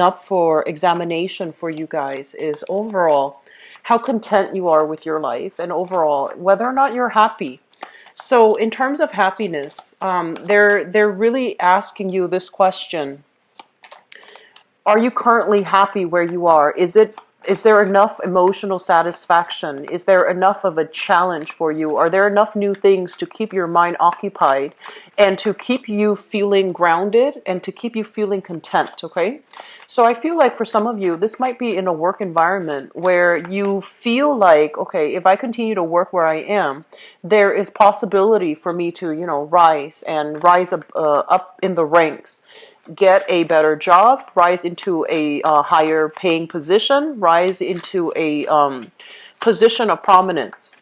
up for examination for you guys is overall how content you are with your life, and overall whether or not you're happy. So in terms of happiness, they're really asking you this question: are you currently happy where you are? Is there enough emotional satisfaction? Is there enough of a challenge for you? Are there enough new things to keep your mind occupied and to keep you feeling grounded and to keep you feeling content, okay? So I feel like for some of you, this might be in a work environment where you feel like, okay, if I continue to work where I am, there is possibility for me to, rise up in the ranks, get a better job, rise into a higher paying position, rise into a position of prominence.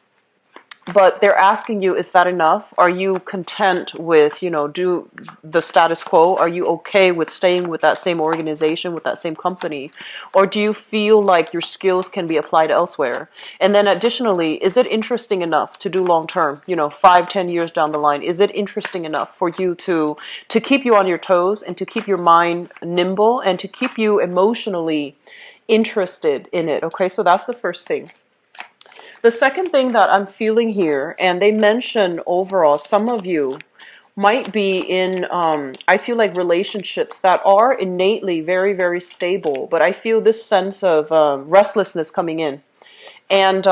But they're asking you, is that enough? Are you content with, do the status quo? Are you okay with staying with that same organization, with that same company? Or do you feel like your skills can be applied elsewhere? And then additionally, is it interesting enough to do long term, 5, 10 years down the line? Is it interesting enough for you to keep you on your toes and to keep your mind nimble and to keep you emotionally interested in it? Okay, so that's the first thing. The second thing that I'm feeling here, and they mention overall, some of you might be in, I feel like relationships that are innately very, very stable, but I feel this sense of restlessness coming in. And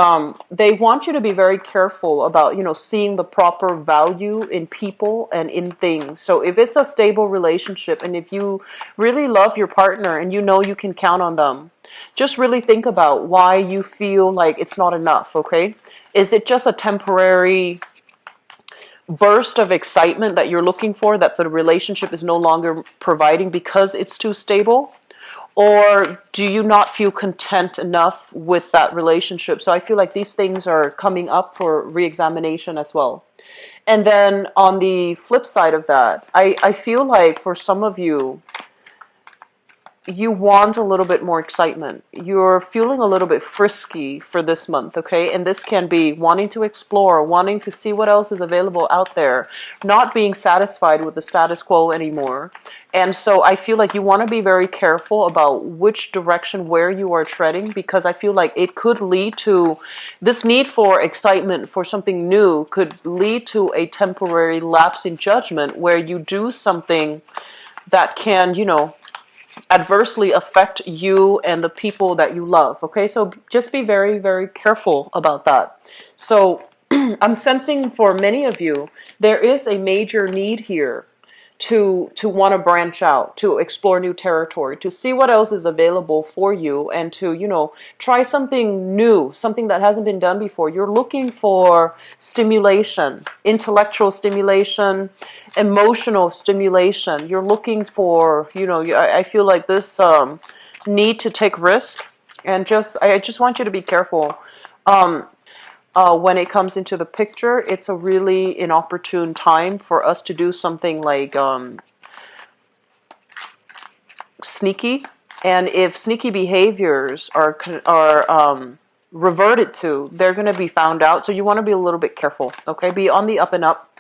they want you to be very careful about, seeing the proper value in people and in things. So if it's a stable relationship and if you really love your partner and you can count on them, just really think about why you feel like it's not enough, okay? Is it just a temporary burst of excitement that you're looking for that the relationship is no longer providing because it's too stable? Or do you not feel content enough with that relationship? So I feel like these things are coming up for re-examination as well. And then on the flip side of that, I feel like for some of you, you want a little bit more excitement. You're feeling a little bit frisky for this month, okay? And this can be wanting to explore, wanting to see what else is available out there, not being satisfied with the status quo anymore. And so I feel like you want to be very careful about which direction, where you are treading, because I feel like it could lead to this need for excitement, for something new, could lead to a temporary lapse in judgment where you do something that can, adversely affect you and the people that you love. Okay, so just be very, very careful about that. So I'm sensing for many of you, there is a major need here to want to branch out, to explore new territory, to see what else is available for you, and to, try something new, something that hasn't been done before. You're looking for stimulation, intellectual stimulation, emotional stimulation. You're looking for, I feel like this need to take risk, and I just want you to be careful. When it comes into the picture, it's a really inopportune time for us to do something like sneaky. And if sneaky behaviors are reverted to, they're going to be found out. So you want to be a little bit careful, okay? Be on the up and up.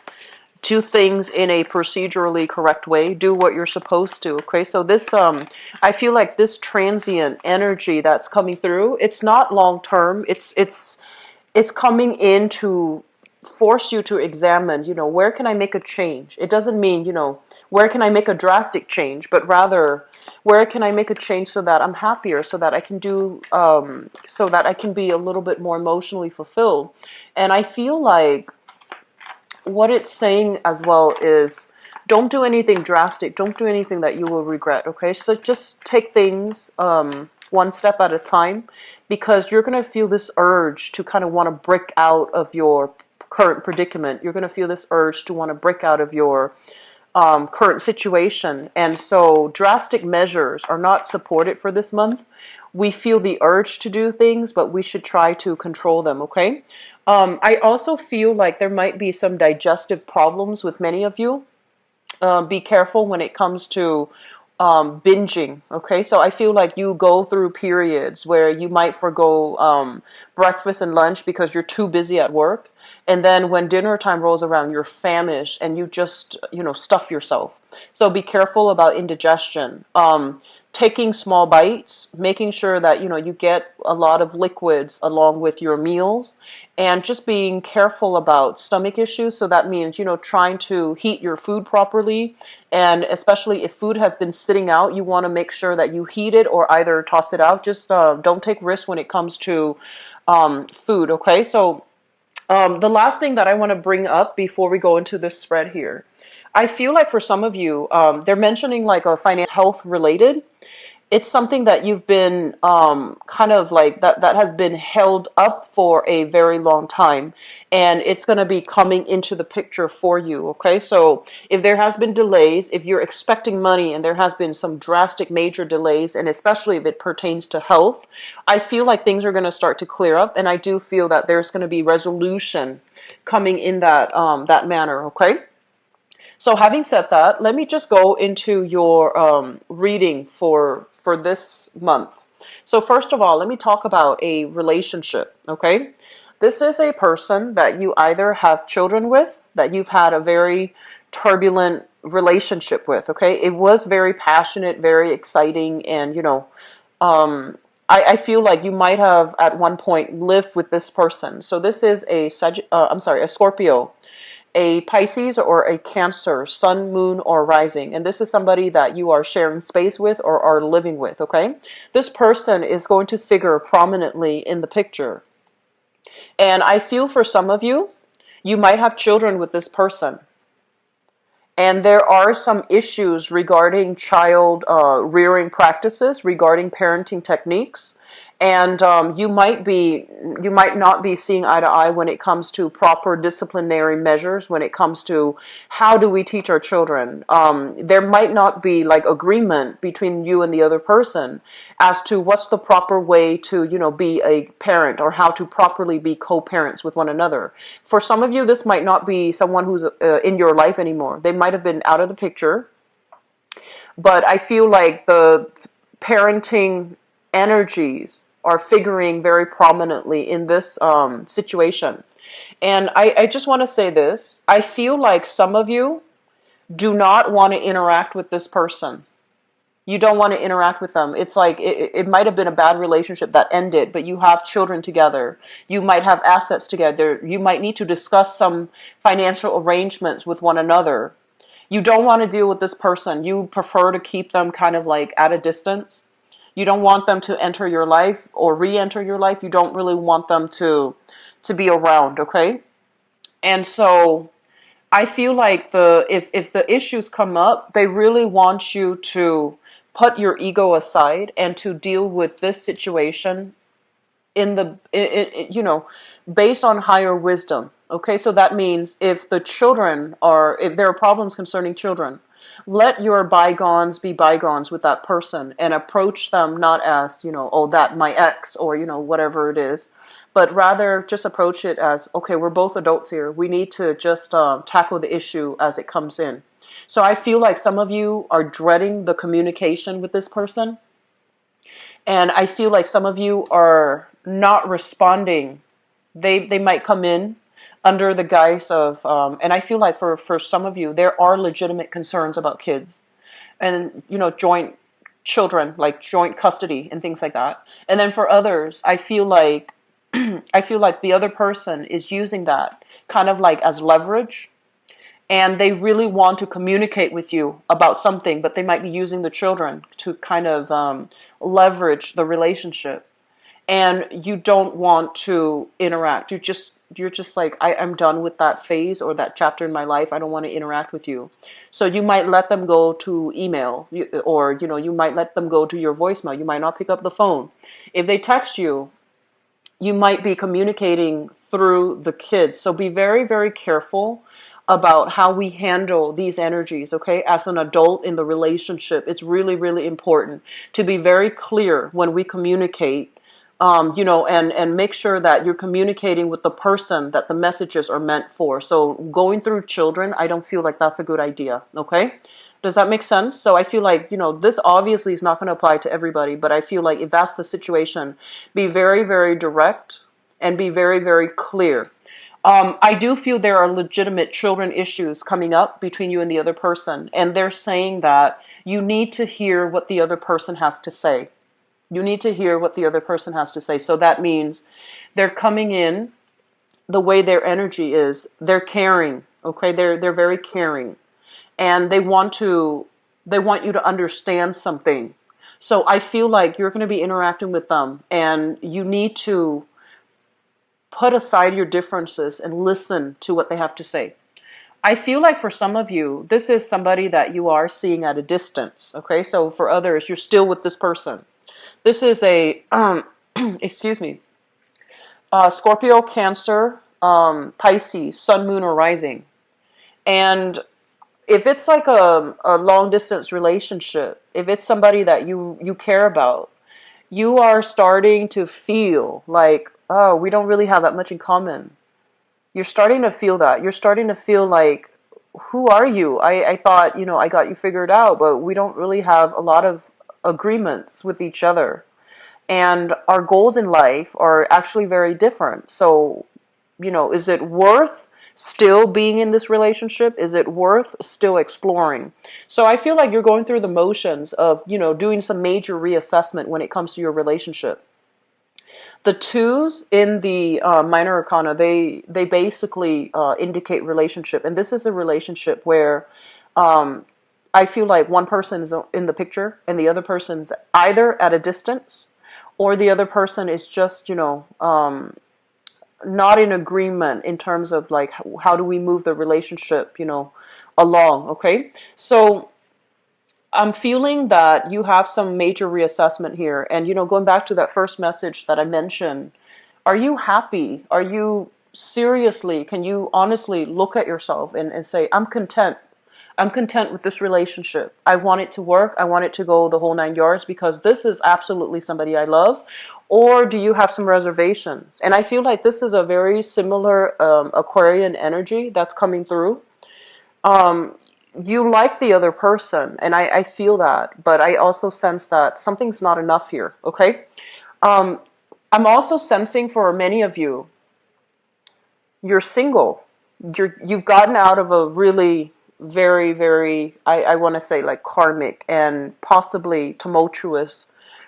Do things in a procedurally correct way. Do what you're supposed to, okay? So this, I feel like this transient energy that's coming through, it's not long term. It's coming in to force you to examine, where can I make a change? It doesn't mean, where can I make a drastic change, but rather, where can I make a change so that I'm happier, so that I can so that I can be a little bit more emotionally fulfilled. And I feel like what it's saying as well is, don't do anything drastic. Don't do anything that you will regret, okay? So just take things one step at a time, because you're going to feel this urge to kind of want to break out of your current predicament. You're going to feel this urge to want to break out of your current situation. And so drastic measures are not supported for this month. We feel the urge to do things, but we should try to control them, okay? I also feel like there might be some digestive problems with many of you. Be careful when it comes to binging, okay? So I feel like you go through periods where you might forgo breakfast and lunch because you're too busy at work. And then when dinner time rolls around, you're famished and you just, stuff yourself. So be careful about indigestion. taking small bites, making sure that, you get a lot of liquids along with your meals, and just being careful about stomach issues. So that means, trying to heat your food properly. And especially if food has been sitting out, you want to make sure that you heat it or either toss it out. Just don't take risks when it comes to food, okay? So the last thing that I want to bring up before we go into this spread here, I feel like for some of you, they're mentioning like a financial health related. It's something that you've been kind of like that has been held up for a very long time, and it's going to be coming into the picture for you. Okay, so if there has been delays, if you're expecting money and there has been some drastic major delays, and especially if it pertains to health, I feel like things are going to start to clear up, and I do feel that there's going to be resolution coming in that manner. Okay. So having said that, let me just go into your reading for this month. So first of all, let me talk about a relationship, okay? This is a person that you either have children with, that you've had a very turbulent relationship with, okay? It was very passionate, very exciting, and I feel like you might have at one point lived with this person. So this is a Scorpio, a Pisces, or a Cancer, sun, moon, or rising. And this is somebody that you are sharing space with or are living with, okay? This person is going to figure prominently in the picture. And I feel for some of you, you might have children with this person. And there are some issues regarding child rearing practices, regarding parenting techniques. And you might not be seeing eye to eye when it comes to proper disciplinary measures, when it comes to how do we teach our children. There might not be like agreement between you and the other person as to what's the proper way to, be a parent, or how to properly be co-parents with one another. For some of you, this might not be someone who's in your life anymore. They might have been out of the picture. But I feel like the parenting energies are figuring very prominently in this situation. And I just want to say this. I feel like some of you do not want to interact with this person. You don't want to interact with them. It's like it might have been a bad relationship that ended, but you have children together. You might have assets together. You might need to discuss some financial arrangements with one another. You don't want to deal with this person. You prefer to keep them kind of like at a distance. You don't want them to enter your life or re-enter your life. You don't really want them to be around, okay? And so I feel like if the issues come up, they really want you to put your ego aside and to deal with this situation based on higher wisdom. Okay, so that means if there are problems concerning children, let your bygones be bygones with that person and approach them not as, oh, that my ex, or, whatever it is, but rather just approach it as, okay, we're both adults here. We need to just tackle the issue as it comes in. So I feel like some of you are dreading the communication with this person. And I feel like some of you are not responding. They might come in under the guise of, and I feel like for some of you, there are legitimate concerns about kids and, joint children, like joint custody and things like that. And then for others, I feel like the other person is using that kind of like as leverage, and they really want to communicate with you about something, but they might be using the children to kind of leverage the relationship. And you don't want to interact. You're just like, I'm done with that phase or that chapter in my life. I don't want to interact with you. So you might let them go to email, or, you might let them go to your voicemail. You might not pick up the phone. If they text you, you might be communicating through the kids. So be very, very careful about how we handle these energies, okay? As an adult in the relationship, it's really, really important to be very clear when we communicate. And make sure that you're communicating with the person that the messages are meant for. So going through children, I don't feel like that's a good idea, okay? Does that make sense? So I feel like, this obviously is not going to apply to everybody, but I feel like if that's the situation, be very, very direct and be very, very clear. I do feel there are legitimate children issues coming up between you and the other person, and they're saying that you need to hear what the other person has to say. You need to hear what the other person has to say. So that means they're coming in the way their energy is. They're caring, okay? They're very caring, and they want you to understand something. So I feel like you're going to be interacting with them, and you need to put aside your differences and listen to what they have to say. I feel like for some of you, this is somebody that you are seeing at a distance. Okay, so for others, you're still with this person. This is a, excuse me, Scorpio, Cancer, Pisces, Sun, Moon, or Rising. And if it's like a long distance relationship, if it's somebody that you care about, you are starting to feel like, oh, we don't really have that much in common. You're starting to feel that. You're starting to feel like, who are you? I thought, I got you figured out, but we don't really have a lot of agreements with each other. And our goals in life are actually very different. So, is it worth still being in this relationship? Is it worth still exploring? So I feel like you're going through the motions of, doing some major reassessment when it comes to your relationship. The twos in the minor arcana, they basically indicate relationship. And this is a relationship where I feel like one person is in the picture and the other person's either at a distance, or the other person is just, not in agreement in terms of like, how do we move the relationship, along, okay? So I'm feeling that you have some major reassessment here. And, going back to that first message that I mentioned, are you happy? Are you seriously, can you honestly look at yourself and say, I'm content. I'm content with this relationship. I want it to work. I want it to go the whole 9 yards because this is absolutely somebody I love. Or do you have some reservations? And I feel like this is a very similar Aquarian energy that's coming through. You like the other person, and I feel that, but I also sense that something's not enough here, okay? I'm also sensing for many of you, you're single. You've gotten out of a really very, very, I want to say like karmic and possibly tumultuous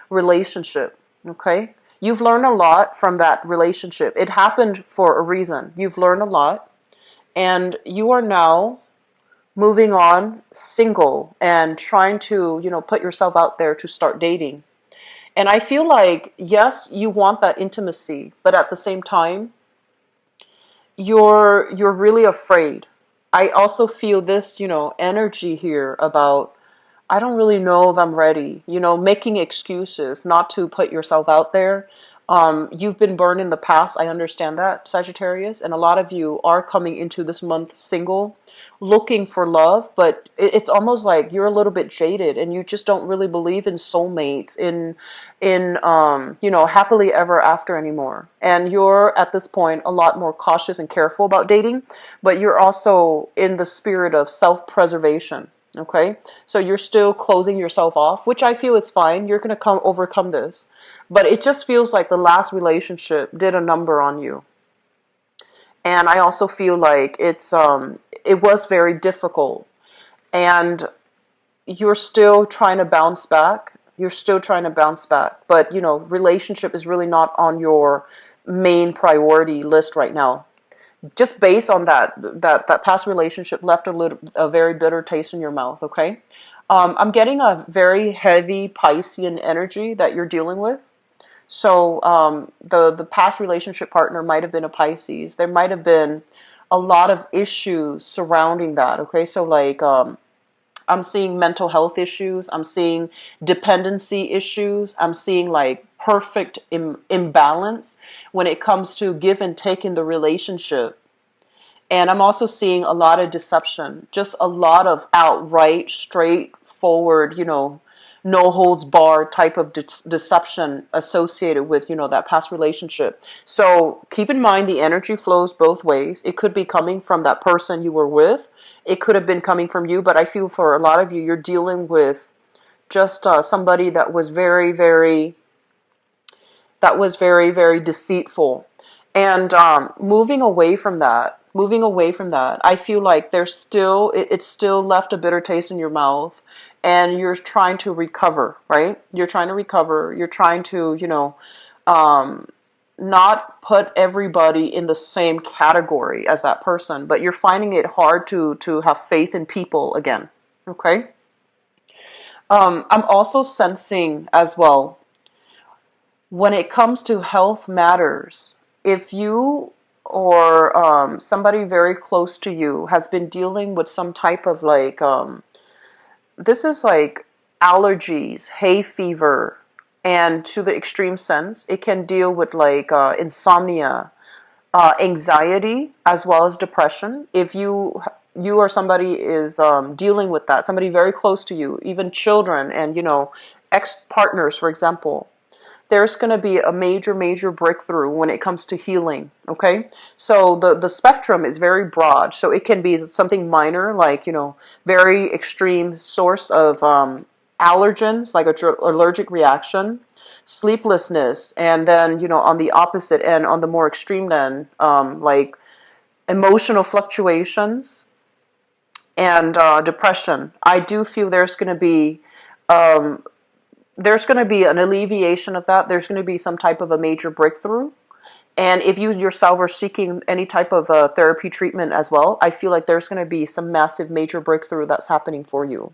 relationship, okay? You've learned a lot from that relationship. It happened for a reason. You've learned a lot, and you are now moving on single and trying to, put yourself out there to start dating. And I feel like, yes, you want that intimacy, but at the same time, you're really afraid. I also feel this, energy here about, I don't really know if I'm ready, making excuses not to put yourself out there. You've been burned in the past. I understand that, Sagittarius. And a lot of you are coming into this month single, looking for love, but it's almost like you're a little bit jaded and you just don't really believe in soulmates, in happily ever after anymore. And you're at this point a lot more cautious and careful about dating, but you're also in the spirit of self-preservation. Okay, so you're still closing yourself off, which I feel is fine. You're going to overcome this. But it just feels like the last relationship did a number on you. And I also feel like it was very difficult. And you're still trying to bounce back. You're still trying to bounce back. But, relationship is really not on your main priority list right now. Just based on that past relationship left a very bitter taste in your mouth, okay? I'm getting a very heavy Piscean energy that you're dealing with. So the past relationship partner might have been a Pisces. There might have been a lot of issues surrounding that, okay? So like I'm seeing mental health issues. I'm seeing dependency issues. I'm seeing like perfect imbalance when it comes to give and take in the relationship. And I'm also seeing a lot of deception, just a lot of outright, straightforward, no holds barred type of deception associated with, that past relationship. So keep in mind the energy flows both ways. It could be coming from that person you were with. It could have been coming from you, but I feel for a lot of you, you're dealing with just somebody that was very, very deceitful. And moving away from that, I feel like there's still, it's still left a bitter taste in your mouth, and you're trying to recover, right? You're trying to recover. You're trying to, um, not put everybody in the same category as that person, but you're finding it hard to have faith in people again. Okay. I'm also sensing as well, when it comes to health matters, if you or somebody very close to you has been dealing with some type of like, this is like allergies, hay fever, and to the extreme sense, it can deal with like insomnia, anxiety, as well as depression. If you or somebody is dealing with that, somebody very close to you, even children, and ex-partners, for example, there's going to be a major, major breakthrough when it comes to healing. Okay, so the spectrum is very broad. So it can be something minor, like very extreme source of allergens, like allergic reaction, sleeplessness, and then on the opposite end, on the more extreme end, like emotional fluctuations and depression. I do feel um, there's going to be an alleviation of that. There's going to be some type of a major breakthrough. And if you yourself are seeking any type of therapy treatment as well, I feel like there's going to be some massive major breakthrough that's happening for you.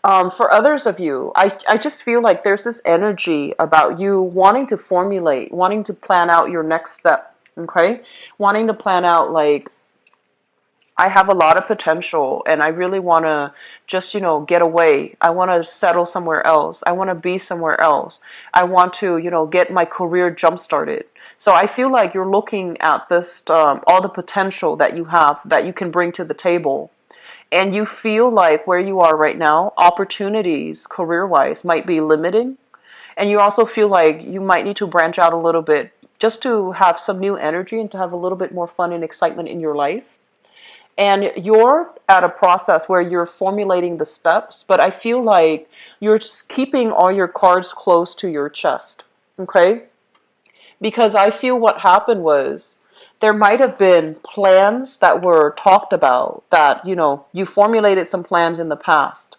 For others of you, I just feel like there's this energy about you wanting to formulate, wanting to plan out your next step, okay? Wanting to plan out, like, I have a lot of potential and I really want to just, get away. I want to settle somewhere else. I want to be somewhere else. I want to, get my career jump started. So I feel like you're looking at this, all the potential that you have, that you can bring to the table. And you feel like where you are right now, opportunities career-wise might be limiting. And you also feel like you might need to branch out a little bit just to have some new energy and to have a little bit more fun and excitement in your life. And you're at a process where you're formulating the steps, but I feel like you're just keeping all your cards close to your chest. Okay? Because I feel what happened was there might have been plans that were talked about, that, you formulated some plans in the past.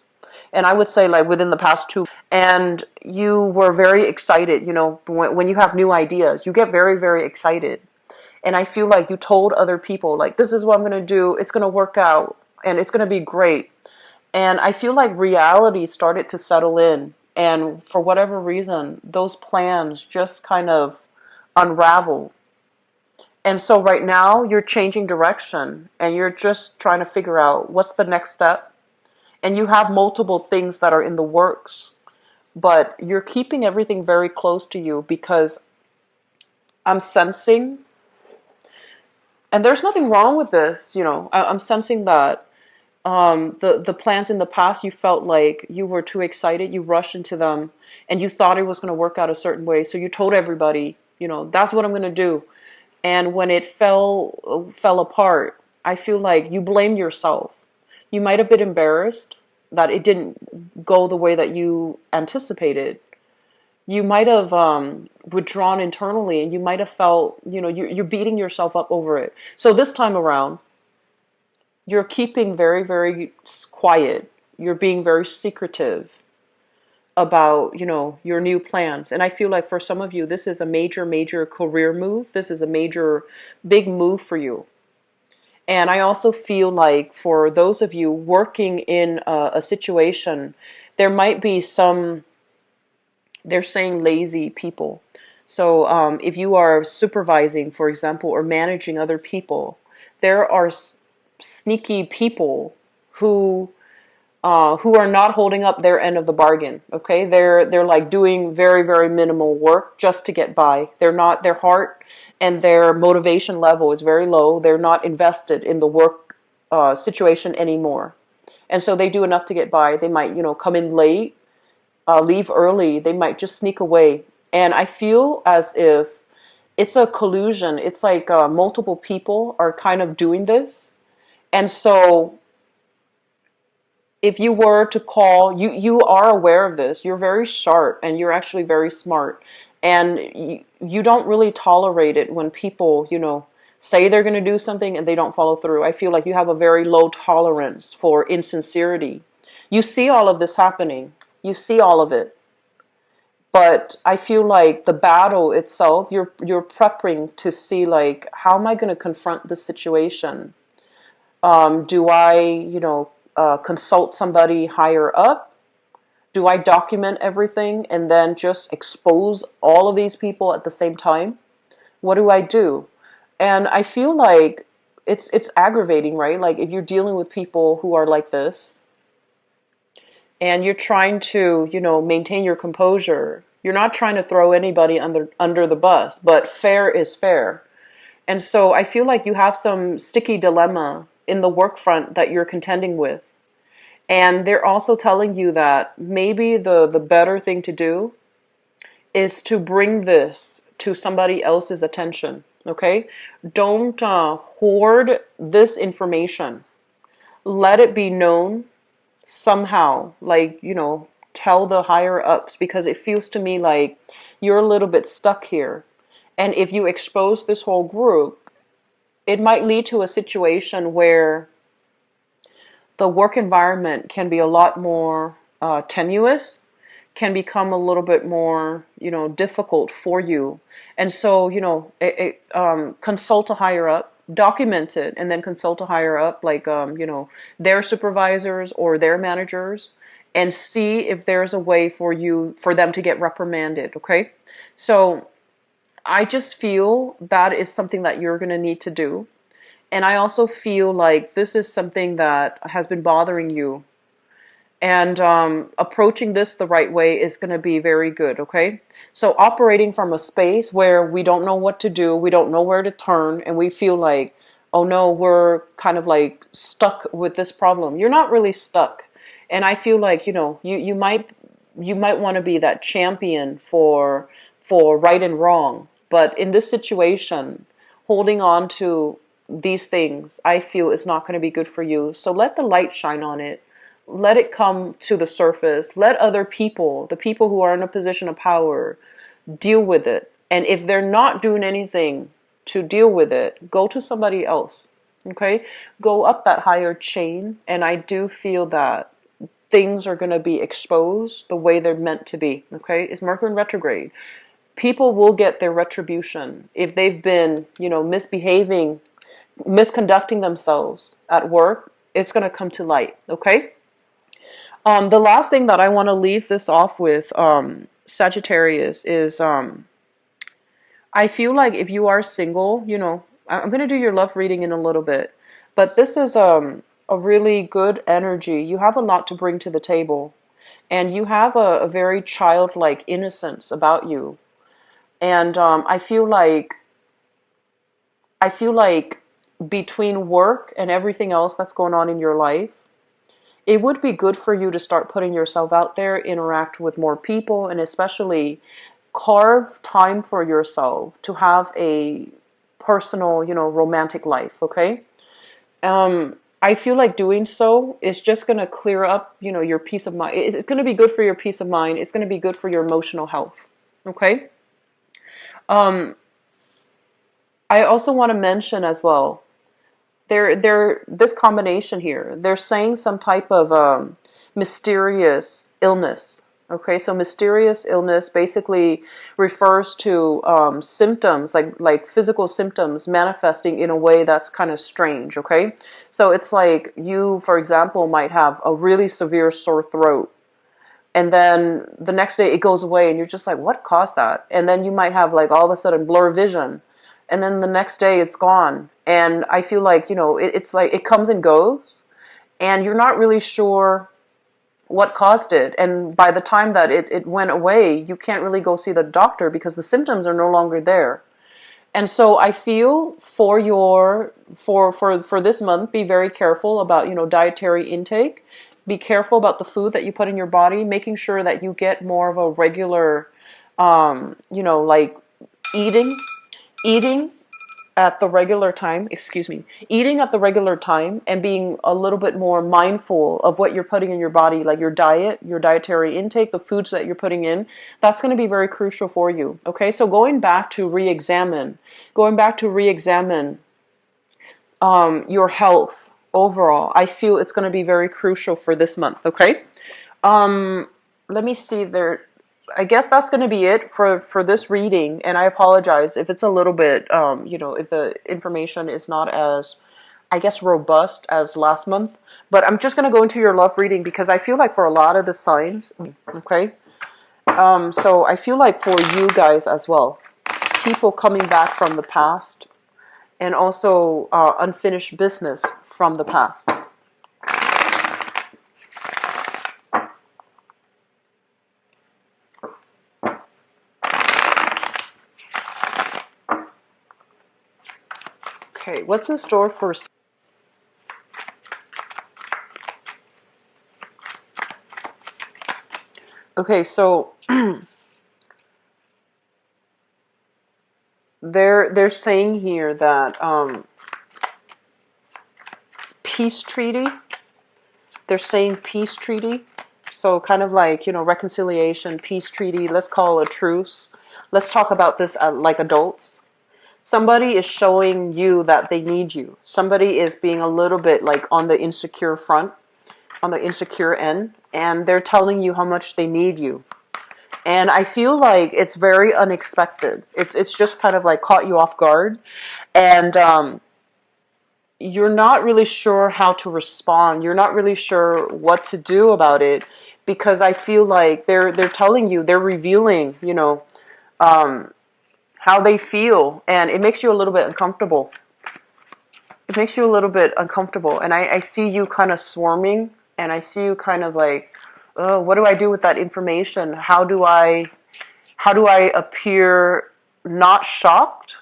And I would say, like, within the past 2, and you were very excited. When you have new ideas, you get very, very excited. And I feel like you told other people, like, this is what I'm going to do. It's going to work out and it's going to be great. And I feel like reality started to settle in. And for whatever reason, those plans just kind of unraveled. And so right now you're changing direction and you're just trying to figure out what's the next step. And you have multiple things that are in the works, but you're keeping everything very close to you, because I'm sensing, and there's nothing wrong with this, I'm sensing that the plans in the past, you felt like you were too excited, you rushed into them, and you thought it was going to work out a certain way, so you told everybody, that's what I'm going to do. And when it fell apart, I feel like you blamed yourself. You might have been embarrassed that it didn't go the way that you anticipated. You might have withdrawn internally, and you might have felt, you're beating yourself up over it. So this time around, you're keeping very, very quiet. You're being very secretive about, your new plans. And I feel like for some of you, this is a major, major career move. This is a major, big move for you. And I also feel like for those of you working in a situation, there might be some, they're saying, lazy people. So if you are supervising, for example, or managing other people, there are sneaky people who are not holding up their end of the bargain. Okay, they're like doing very, very minimal work just to get by. Their heart and their motivation level is very low. They're not invested in the work situation anymore, and so they do enough to get by. They might come in late, leave early. They might just sneak away. And I feel as if it's a collusion. It's like multiple people are kind of doing this, and so if you were to call, you are aware of this. You're very sharp and you're actually very smart. And you don't really tolerate it when people, say they're going to do something and they don't follow through. I feel like you have a very low tolerance for insincerity. You see all of this happening. You see all of it. But I feel like the battle itself, you're prepping to see, like, how am I going to confront this situation? Do I, consult somebody higher up? Do I document everything and then just expose all of these people at the same time? What do I do? And I feel like it's aggravating, right? Like, if you're dealing with people who are like this and you're trying to, maintain your composure, you're not trying to throw anybody under the bus, but fair is fair. And so I feel like you have some sticky dilemma in the work front that you're contending with. And they're also telling you that maybe the better thing to do is to bring this to somebody else's attention. Okay? Don't hoard this information. Let it be known somehow. Like, tell the higher ups, because it feels to me like you're a little bit stuck here. And if you expose this whole group, it might lead to a situation where the work environment can be a lot more tenuous, can become a little bit more, difficult for you. And so, consult a higher up, document it, and then consult a higher up, like, their supervisors or their managers, and see if there's a way for them to get reprimanded. Okay. So I just feel that is something that you're going to need to do. And I also feel like this is something that has been bothering you. And approaching this the right way is going to be very good, okay? So operating from a space where we don't know what to do, we don't know where to turn, and we feel like, oh no, we're kind of like stuck with this problem. You're not really stuck. And I feel like, you might want to be that champion for right and wrong. But in this situation, holding on to these things, I feel, is not going to be good for you. So let the light shine on it. Let it come to the surface. Let other people, the people who are in a position of power, deal with it. And if they're not doing anything to deal with it, go to somebody else. Okay? Go up that higher chain. And I do feel that things are going to be exposed the way they're meant to be. Okay? It's Mercury in retrograde. People will get their retribution if they've been, misbehaving, misconducting themselves at work. It's going to come to light. Okay? The last thing that I want to leave this off with, Sagittarius, is I feel like if you are single, I'm going to do your love reading in a little bit, but this is a really good energy. You have a lot to bring to the table, and you have a very childlike innocence about you. And I feel like between work and everything else that's going on in your life, it would be good for you to start putting yourself out there, interact with more people, and especially carve time for yourself to have a personal, romantic life, okay? I feel like doing so is just going to clear up, your peace of mind. It's going to be good for your peace of mind. It's going to be good for your emotional health, okay? I also want to mention as well, this combination here, they're saying some type of mysterious illness. Okay, so mysterious illness basically refers to symptoms, like physical symptoms manifesting in a way that's kind of strange. Okay, so it's like you, for example, might have a really severe sore throat, and then the next day it goes away, and you're just like, what caused that? And then you might have, like, all of a sudden blur vision, and then the next day it's gone. And I feel like, it's like it comes and goes, and you're not really sure what caused it. And by the time that it went away, you can't really go see the doctor because the symptoms are no longer there. And so I feel for this month, be very careful about, dietary intake. Be careful about the food that you put in your body, making sure that you get more of a regular, like eating at the regular time, excuse me, eating at the regular time and being a little bit more mindful of what you're putting in your body, like your diet, your dietary intake, the foods that you're putting in, that's going to be very crucial for you. Okay, so going back to re-examine your health overall, I feel it's going to be very crucial for this month. Okay, um, let me see there. I guess that's going to be it for this reading, and I apologize if it's a little bit, if the information is not as, I guess, robust as last month. But I'm just going to go into your love reading because I feel like for a lot of the signs, okay. So I feel like for you guys as well, people coming back from the past, and also unfinished business from the past. Okay, what's in store for... Okay, so they're saying here that peace treaty. They're saying peace treaty. So kind of like, reconciliation, peace treaty. Let's call a truce. Let's talk about this like adults. Somebody is showing you that they need you. Somebody is being a little bit like on the insecure front, on the insecure end, and they're telling you how much they need you. And I feel like it's very unexpected. It's just kind of like caught you off guard, and you're not really sure how to respond. You're not really sure what to do about it, because I feel like they're telling you, they're revealing, how they feel, and it makes you a little bit uncomfortable. It makes you a little bit uncomfortable, and I see you kind of swarming, and I see you kind of like, oh, what do I do with that information? How do I appear not shocked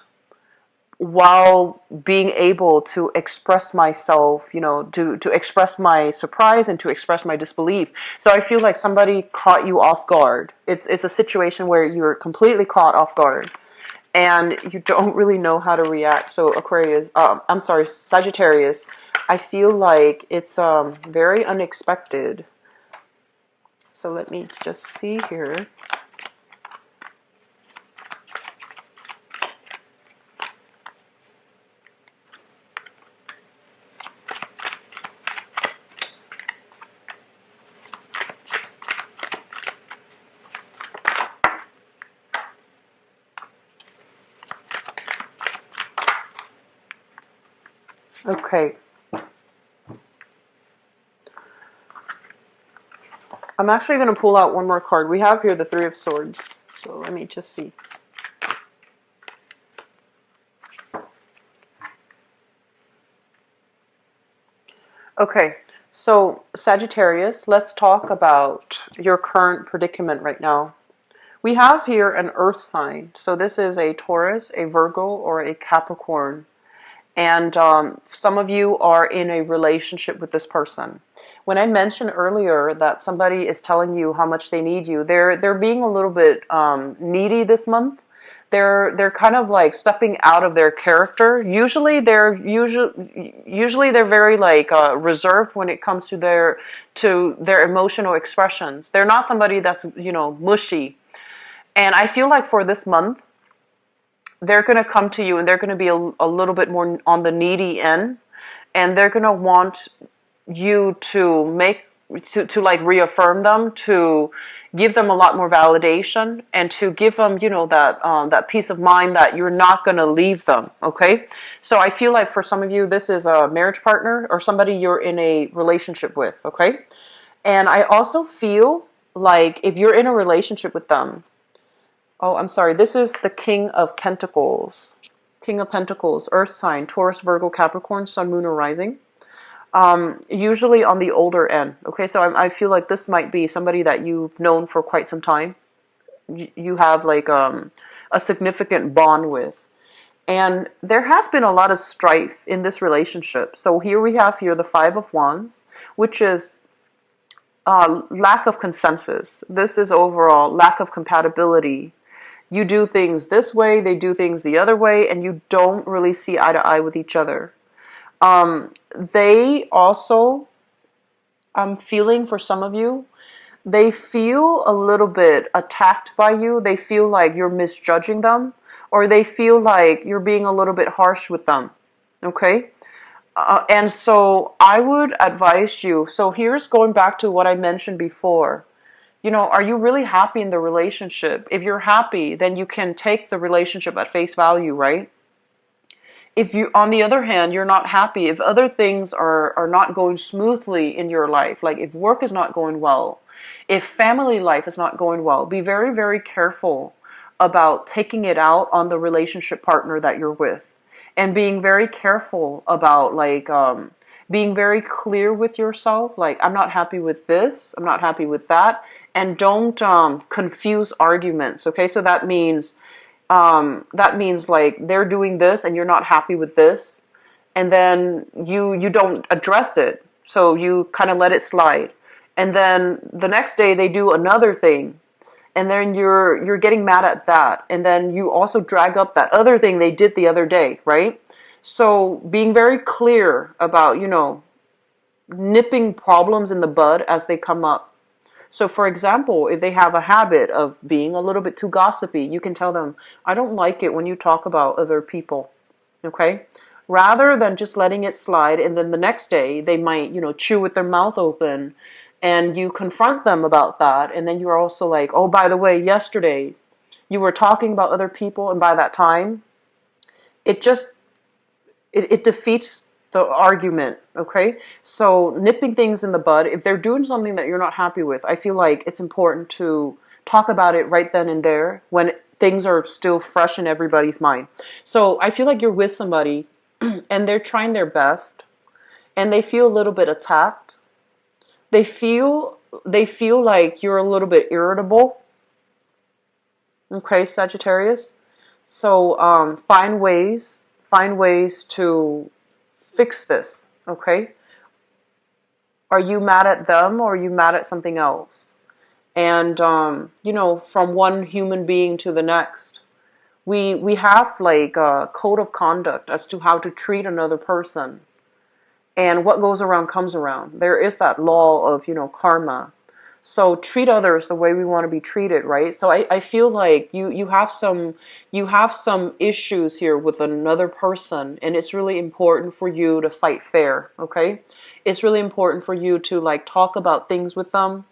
while being able to express myself, to express my surprise and to express my disbelief. So I feel like somebody caught you off guard. It's a situation where you're completely caught off guard and you don't really know how to react. So Sagittarius, I feel like it's very unexpected. So let me just see here. Okay. I'm actually going to pull out one more card. We have here the Three of Swords. So let me just see. Okay, so Sagittarius, let's talk about your current predicament right now. We have here an earth sign. So this is a Taurus, a Virgo, or a Capricorn. And some of you are in a relationship with this person. When I mentioned earlier that somebody is telling you how much they need you, they're being a little bit needy this month. They're kind of like stepping out of their character. Usually they're very like reserved when it comes to their emotional expressions. They're not somebody that's mushy. And I feel like for this month, they're going to come to you and they're going to be a little bit more on the needy end, and they're going to want you to like reaffirm them, to give them a lot more validation, and to give them that peace of mind that you're not going to leave them. Okay, so I feel like for some of you this is a marriage partner or somebody you're in a relationship with. Okay, and I also feel like if you're in a relationship with them, oh, I'm sorry. This is the King of Pentacles. King of Pentacles, Earth sign, Taurus, Virgo, Capricorn, Sun, Moon, or Rising. Usually on the older end. Okay, so I feel like this might be somebody that you've known for quite some time. You have like a significant bond with. And there has been a lot of strife in this relationship. So here we have the Five of Wands, which is lack of consensus. This is overall lack of compatibility. You do things this way, they do things the other way, and you don't really see eye to eye with each other. They also, I'm feeling for some of you, they feel a little bit attacked by you. They feel like you're misjudging them, or they feel like you're being a little bit harsh with them. Okay? And so I would advise you. So here's going back to what I mentioned before. Are you really happy in the relationship? If you're happy, then you can take the relationship at face value, right? If you, on the other hand, you're not happy, if other things are not going smoothly in your life, like if work is not going well, if family life is not going well, be very, very careful about taking it out on the relationship partner that you're with, and being very careful about being very clear with yourself. Like, I'm not happy with this, I'm not happy with that, and don't confuse arguments. Okay, so that means like they're doing this and you're not happy with this, and then you don't address it, so you kind of let it slide, and then the next day they do another thing, and then you're getting mad at that, and then you also drag up that other thing they did the other day, right? So being very clear about nipping problems in the bud as they come up. So, for example, if they have a habit of being a little bit too gossipy, you can tell them, I don't like it when you talk about other people, okay? Rather than just letting it slide, and then the next day they might, chew with their mouth open, and you confront them about that, and then you're also like, oh, by the way, yesterday you were talking about other people, and by that time, it just it defeats the argument, okay? So nipping things in the bud, if they're doing something that you're not happy with, I feel like it's important to talk about it right then and there when things are still fresh in everybody's mind. So I feel like you're with somebody and they're trying their best and they feel a little bit attacked. They feel like you're a little bit irritable. Okay, Sagittarius. So find ways to fix this, okay? Are you mad at them or are you mad at something else? And from one human being to the next, we have like a code of conduct as to how to treat another person. And what goes around comes around. There is that law of, karma. So treat others the way we want to be treated, right? So I feel like you have some issues here with another person, and it's really important for you to fight fair, okay? It's really important for you to like talk about things with them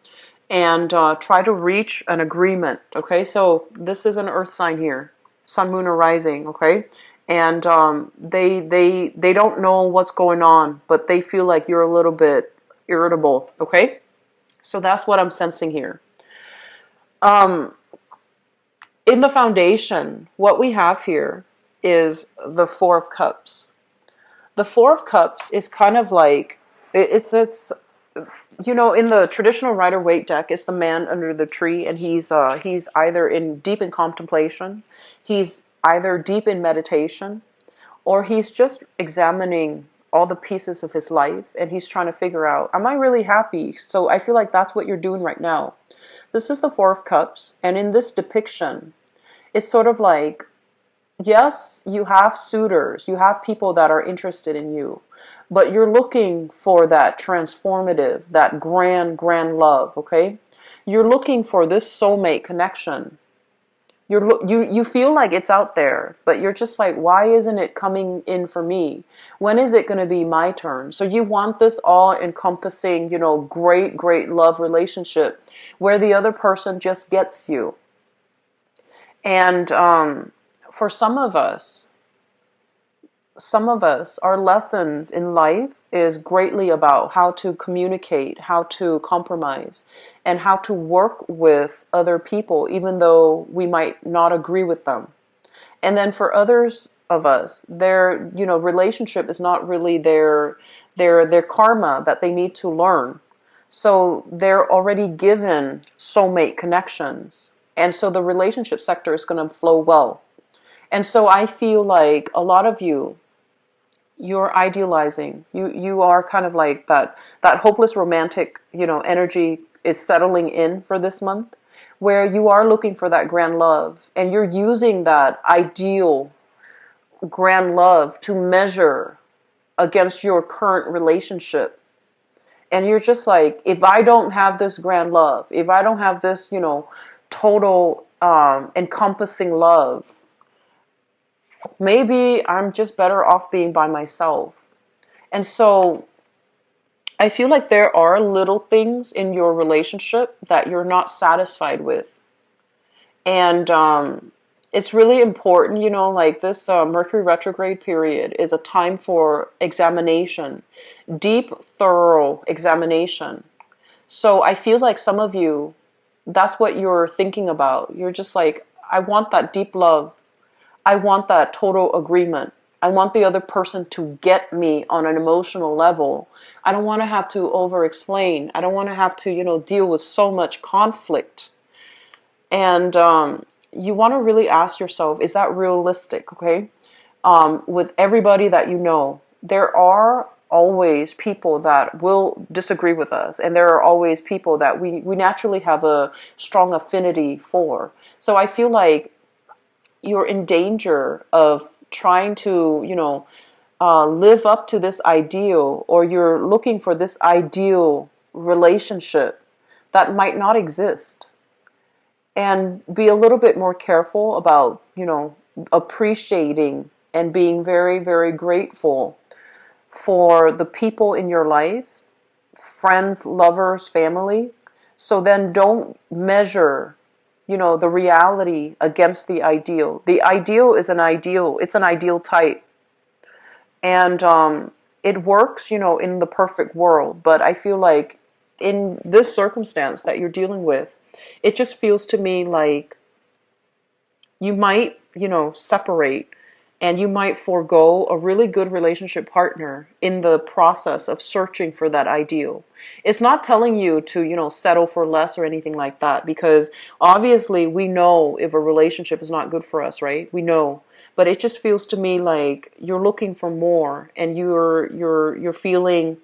and try to reach an agreement, okay? So this is an earth sign here, sun, moon, or rising, okay? And they don't know what's going on, but they feel like you're a little bit irritable, okay? So that's what I'm sensing here. Um, in the foundation, what we have here is the Four of Cups. The Four of Cups is kind of like, it's in the traditional Rider-Waite deck, it's the man under the tree, and he's either deep in contemplation, he's either deep in meditation, or he's just examining all the pieces of his life, and he's trying to figure out, am I really happy? So I feel like that's what you're doing right now. This is the Four of Cups, and in this depiction, it's sort of like, yes, you have suitors, you have people that are interested in you, but you're looking for that transformative, that grand, grand love, okay? You're looking for this soulmate connection. You feel like it's out there, but you're just like, why isn't it coming in for me? When is it going to be my turn? So you want this all-encompassing, great, great love relationship where the other person just gets you. And for some of us, our lessons in life is greatly about how to communicate, how to compromise, and how to work with other people, even though we might not agree with them. And then for others of us, their, relationship is not really their karma that they need to learn. So they're already given soulmate connections. And so the relationship sector is going to flow well. And so I feel like a lot of you're idealizing. You are kind of like that hopeless romantic, energy is settling in for this month, where you are looking for that grand love and you're using that ideal grand love to measure against your current relationship. And you're just like, if I don't have this grand love, if I don't have this, total encompassing love, maybe I'm just better off being by myself. And so I feel like there are little things in your relationship that you're not satisfied with. And it's really important, like this Mercury retrograde period is a time for examination, deep, thorough examination. So I feel like some of you, that's what you're thinking about. You're just like, I want that deep love. I want that total agreement. I want the other person to get me on an emotional level. I don't want to have to over explain. I don't want to have to, deal with so much conflict. And you want to really ask yourself, is that realistic? Okay. With everybody that you know, there are always people that will disagree with us, and there are always people that we naturally have a strong affinity for. So I feel like you're in danger of trying to, live up to this ideal, or you're looking for this ideal relationship that might not exist. And be a little bit more careful about, appreciating and being very, very grateful for the people in your life, friends, lovers, family. So then don't measure, the reality against the ideal. The ideal is an ideal. It's an ideal type. And it works, in the perfect world. But I feel like in this circumstance that you're dealing with, it just feels to me like you might, separate, and you might forego a really good relationship partner in the process of searching for that ideal. It's not telling you to, settle for less or anything like that, because obviously we know if a relationship is not good for us, right? We know. But it just feels to me like you're looking for more, and you're feeling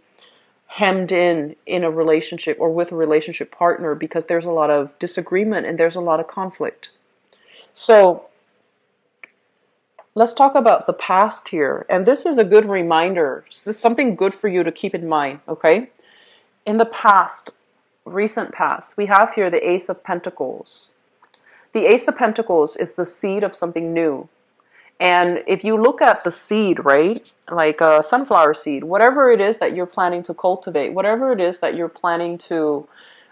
hemmed in a relationship or with a relationship partner because there's a lot of disagreement and there's a lot of conflict. So let's talk about the past here. And this is a good reminder. This is something good for you to keep in mind, okay? In the past, recent past, we have here the Ace of Pentacles. The Ace of Pentacles is the seed of something new. And if you look at the seed, right, like a sunflower seed, whatever it is that you're planning to cultivate, whatever it is that you're planning to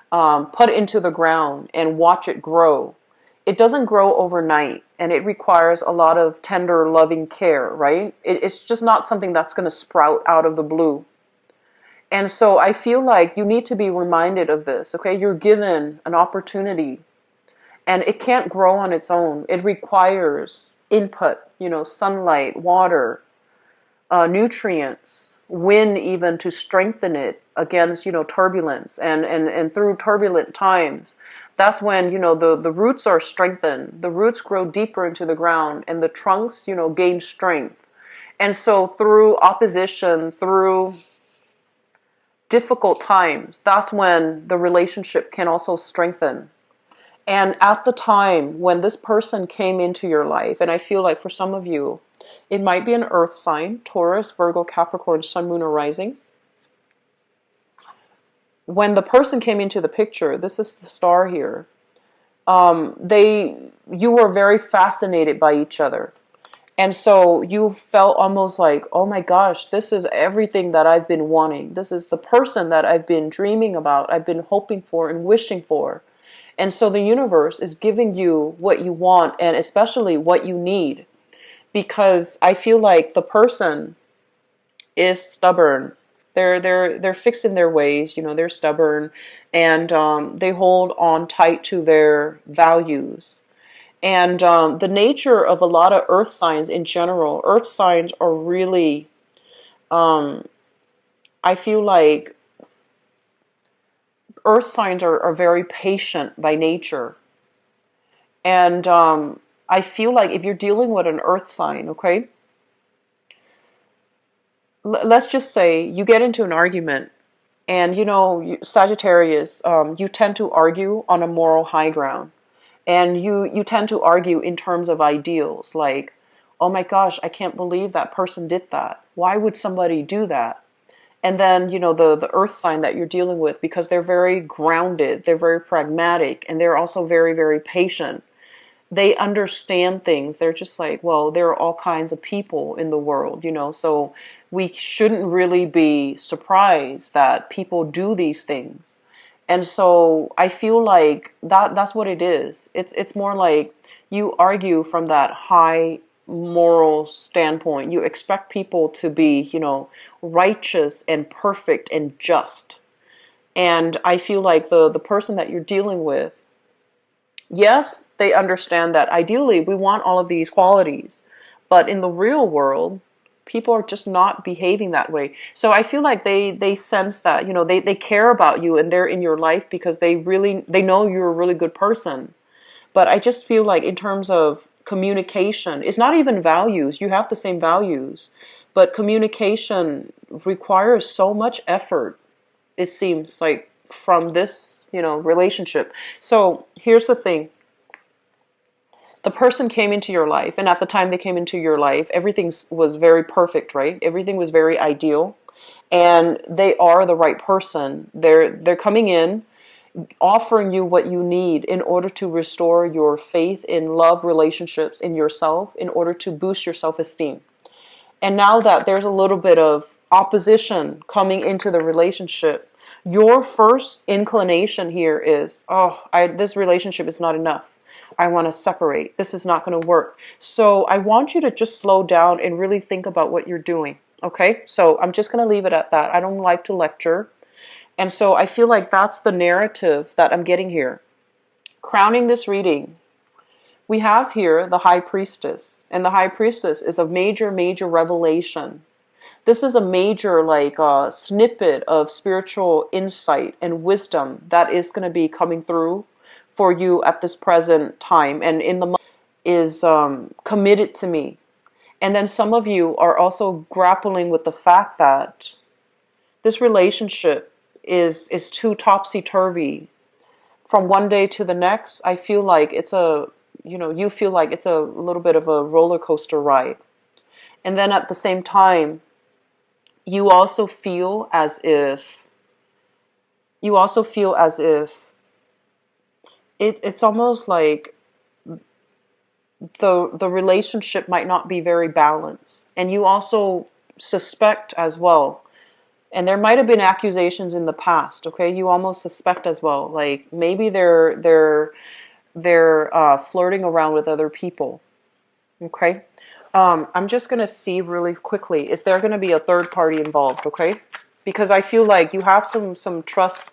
put into the ground and watch it grow, it doesn't grow overnight, and it requires a lot of tender, loving care, right? It's just not something that's going to sprout out of the blue. And so I feel like you need to be reminded of this, okay? You're given an opportunity, and it can't grow on its own. It requires input, sunlight, water, nutrients, wind even to strengthen it against, turbulence. And through turbulent times, that's when, the roots are strengthened. The roots grow deeper into the ground, and the trunks, gain strength. And so through opposition, through difficult times, that's when the relationship can also strengthen. And at the time when this person came into your life, and I feel like for some of you, it might be an earth sign, Taurus, Virgo, Capricorn, Sun, Moon, or Rising. When the person came into the picture, this is the star here, you were very fascinated by each other. And so you felt almost like, oh my gosh, this is everything that I've been wanting. This is the person that I've been dreaming about, I've been hoping for and wishing for. And so the universe is giving you what you want, and especially what you need. Because I feel like the person is stubborn. They're fixed in their ways, they're stubborn, and they hold on tight to their values. And the nature of a lot of earth signs in general, earth signs are really, I feel like earth signs are very patient by nature. And I feel like if you're dealing with an earth sign, okay, let's just say you get into an argument, and Sagittarius, you tend to argue on a moral high ground. And you tend to argue in terms of ideals, like, oh my gosh, I can't believe that person did that. Why would somebody do that? And then, the earth sign that you're dealing with, because they're very grounded, they're very pragmatic, and they're also very, very patient. They understand things. They're just like, well, there are all kinds of people in the world, so we shouldn't really be surprised that people do these things. And so I feel like that's what it is. It's more like you argue from that high moral standpoint. You expect people to be, righteous and perfect and just. And I feel like the person that you're dealing with, yes, they understand that ideally we want all of these qualities, but in the real world, people are just not behaving that way. So I feel like they sense that, they care about you and they're in your life because they know you're a really good person. But I just feel like in terms of communication, it's not even values. You have the same values, but communication requires so much effort, it seems like, from this, relationship. So here's the thing. The person came into your life, and at the time they came into your life, everything was very perfect, right? Everything was very ideal, and they are the right person. They're coming in, offering you what you need in order to restore your faith in love, relationships, in yourself, in order to boost your self-esteem. And now that there's a little bit of opposition coming into the relationship, your first inclination here is, oh, this relationship is not enough. I want to separate. This is not going to work. So I want you to just slow down and really think about what you're doing. Okay? So I'm just going to leave it at that. I don't like to lecture. And so I feel like that's the narrative that I'm getting here. Crowning this reading, we have here the High Priestess. And the High Priestess is a major, major revelation. This is a major snippet of spiritual insight and wisdom that is going to be coming through for you at this present time. And in the month is committed to me. And then some of you are also grappling with the fact that this relationship is too topsy-turvy. From one day to the next, I feel like you feel like it's a little bit of a roller coaster ride. And then at the same time, you also feel as if it's almost like the relationship might not be very balanced. And you also suspect as well, and there might have been accusations in the past, okay? You almost suspect as well, like maybe they're flirting around with other people, okay? I'm just going to see really quickly, is there going to be a third party involved, okay? Because I feel like you have some trust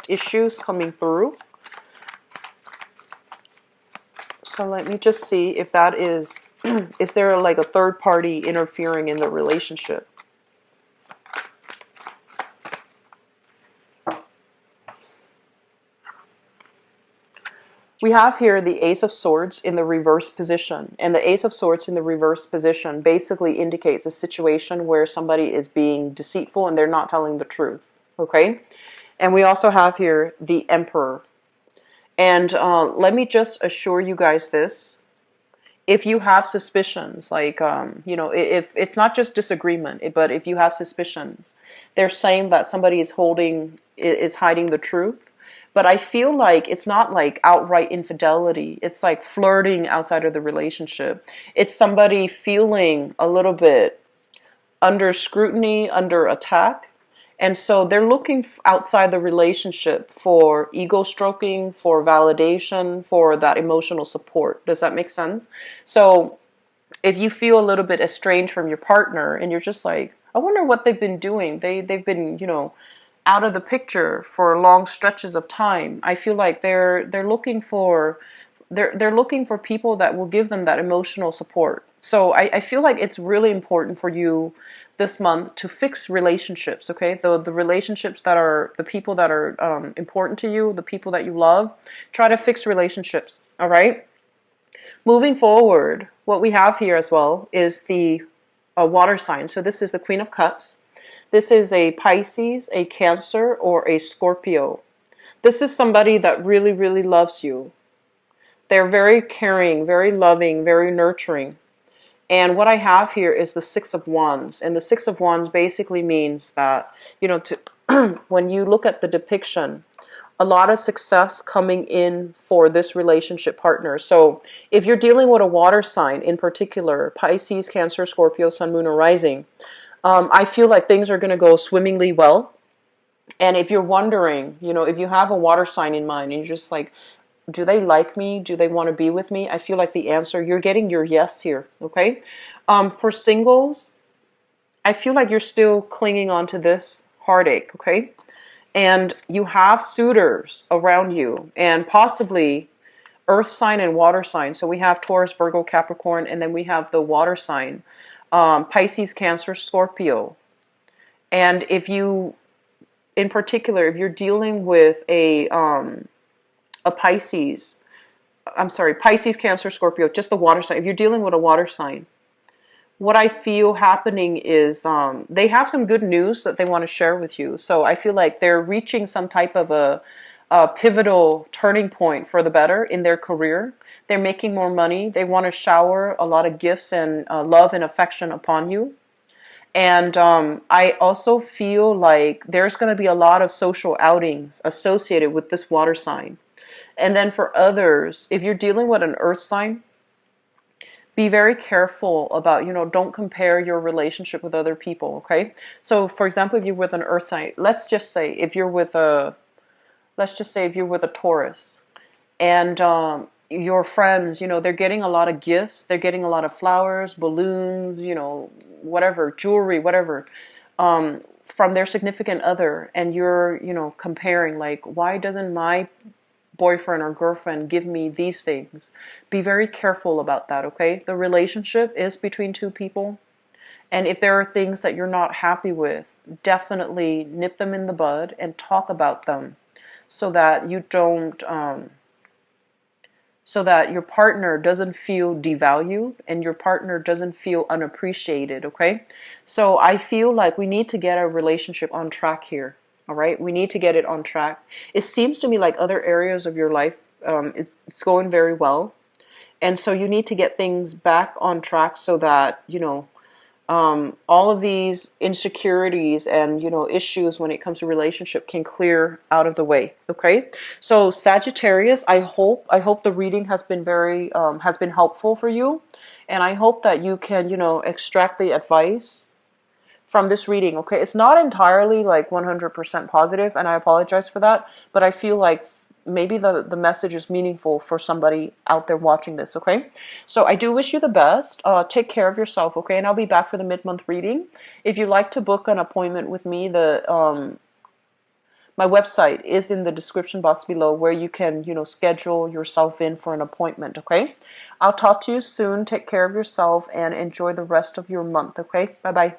issues coming through. So let me just see if that is there like a third party interfering in the relationship? We have here the Ace of Swords in the reverse position. And the Ace of Swords in the reverse position basically indicates a situation where somebody is being deceitful and they're not telling the truth. Okay? And we also have here the Emperor. And let me just assure you guys this. If you have suspicions, like, if it's not just disagreement, but if you have suspicions, they're saying that somebody is hiding the truth. But I feel like it's not like outright infidelity. It's like flirting outside of the relationship. It's somebody feeling a little bit under scrutiny, under attack. And so they're looking outside the relationship for ego stroking, for validation, for that emotional support. Does that make sense? So if you feel a little bit estranged from your partner and you're just like, I wonder what they've been doing. They've been, out of the picture for long stretches of time. I feel like they're looking for people that will give them that emotional support. So I feel like it's really important for you this month to fix relationships, okay? The relationships that are the people that are important to you, the people that you love. Try to fix relationships, all right? Moving forward, what we have here as well is the water sign. So this is the Queen of Cups. This is a Pisces, a Cancer, or a Scorpio. This is somebody that really, really loves you. They're very caring, very loving, very nurturing. And what I have here is the Six of Wands. And the Six of Wands basically means that, when you look at the depiction, a lot of success coming in for this relationship partner. So if you're dealing with a water sign in particular, Pisces, Cancer, Scorpio, Sun, Moon, or Rising, I feel like things are going to go swimmingly well. And if you're wondering, if you have a water sign in mind and you're just like, do they like me? Do they want to be with me? I feel like the answer, you're getting your yes here, okay? For singles, I feel like you're still clinging on to this heartache, okay? And you have suitors around you, and possibly earth sign and water sign. So we have Taurus, Virgo, Capricorn, and then we have the water sign, Pisces, Cancer, Scorpio. And if you, in particular, if you're dealing with a Pisces, Pisces, Cancer, Scorpio, just the water sign. If you're dealing with a water sign, what I feel happening is they have some good news that they want to share with you. So I feel like they're reaching some type of a pivotal turning point for the better in their career. They're making more money. They want to shower a lot of gifts and love and affection upon you. And I also feel like there's going to be a lot of social outings associated with this water sign. And then for others, if you're dealing with an earth sign, be very careful about, don't compare your relationship with other people, okay? So for example, if you're with an earth sign, let's just say if you're with a Taurus, and your friends, they're getting a lot of gifts, they're getting a lot of flowers, balloons, whatever, jewelry, whatever, from their significant other, and you're, comparing, like, why doesn't my boyfriend or girlfriend give me these things? Be very careful about that, okay? The relationship is between two people, and if there are things that you're not happy with, definitely nip them in the bud and talk about them, so that you don't so that your partner doesn't feel devalued and your partner doesn't feel unappreciated, okay? So I feel like we need to get a relationship on track here. All right, we need to get it on track. It seems to me like other areas of your life, it's going very well. And so you need to get things back on track so that, all of these insecurities and, issues when it comes to relationship can clear out of the way. Okay. So Sagittarius, I hope the reading has been has been helpful for you. And I hope that you can, extract the advice from this reading, okay? It's not entirely like 100% positive, and I apologize for that, but I feel like maybe the message is meaningful for somebody out there watching this, okay? So I do wish you the best. Take care of yourself, okay? And I'll be back for the mid-month reading. If you'd like to book an appointment with me, my website is in the description box below, where you can, schedule yourself in for an appointment, okay? I'll talk to you soon. Take care of yourself and enjoy the rest of your month, okay? Bye-bye.